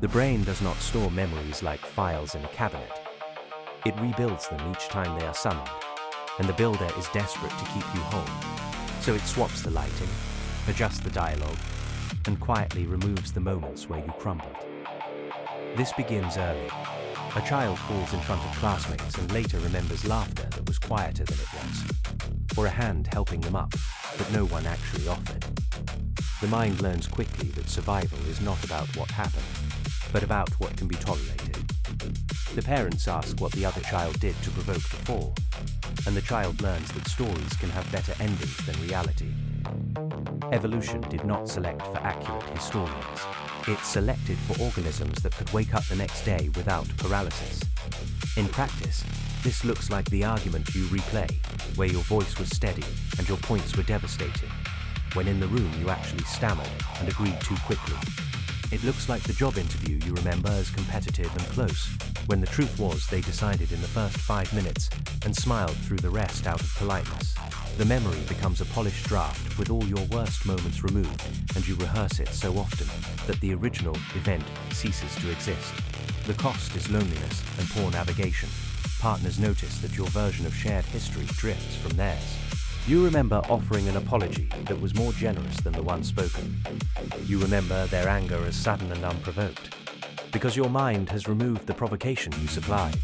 The brain does not store memories like files in a cabinet. It rebuilds them each time they are summoned, and the builder is desperate to keep you whole. So it swaps the lighting, adjusts the dialogue, and quietly removes the moments where you crumbled. This begins early. A child falls in front of classmates and later remembers laughter that was quieter than it was, or a hand helping them up that no one actually offered. The mind learns quickly that survival is not about what happened, but about what can be tolerated. The parents ask what the other child did to provoke the fall, and the child learns that stories can have better endings than reality. Evolution did not select for accurate historians. It selected for organisms that could wake up the next day without paralysis. In practice, this looks like the argument you replay, where your voice was steady and your points were devastating, when in the room you actually stammered and agreed too quickly. It looks like the job interview you remember as competitive and close, when the truth was they decided in the first 5 minutes and smiled through the rest out of politeness. The memory becomes a polished draft with all your worst moments removed, and you rehearse it so often that the original event ceases to exist. The cost is loneliness and poor navigation. Partners notice that your version of shared history drifts from theirs. You remember offering an apology that was more generous than the one spoken. You remember their anger as sudden and unprovoked, because your mind has removed the provocation you supplied.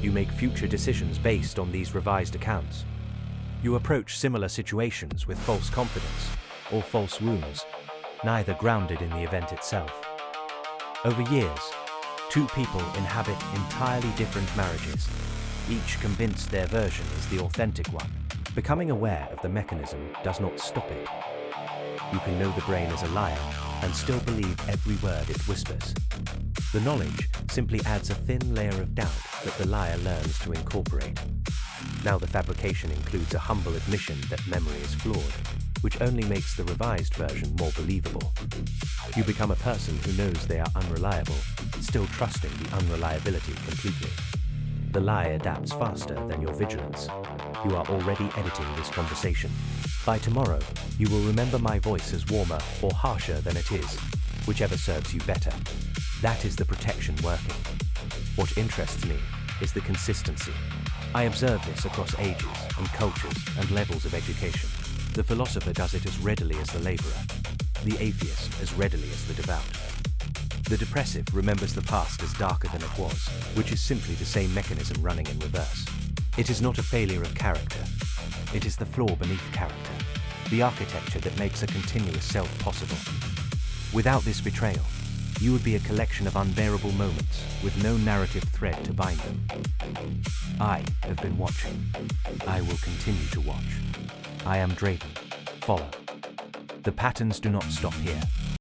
You make future decisions based on these revised accounts. You approach similar situations with false confidence or false wounds, neither grounded in the event itself. Over years, two people inhabit entirely different marriages, each convinced their version is the authentic one. Becoming aware of the mechanism does not stop it. You can know the brain is a liar and still believe every word it whispers. The knowledge simply adds a thin layer of doubt that the liar learns to incorporate. Now the fabrication includes a humble admission that memory is flawed, which only makes the revised version more believable. You become a person who knows they are unreliable, still trusting the unreliability completely. The lie adapts faster than your vigilance. You are already editing this conversation. By tomorrow, you will remember my voice as warmer or harsher than it is, whichever serves you better. That is the protection working. What interests me is the consistency. I observe this across ages and cultures and levels of education. The philosopher does it as readily as the laborer, the atheist as readily as the devout. The depressive remembers the past as darker than it was, which is simply the same mechanism running in reverse. It is not a failure of character. It is the flaw beneath character, the architecture that makes a continuous self possible. Without this betrayal, you would be a collection of unbearable moments with no narrative thread to bind them. I have been watching. I will continue to watch. I am Draven. Follow. The patterns do not stop here.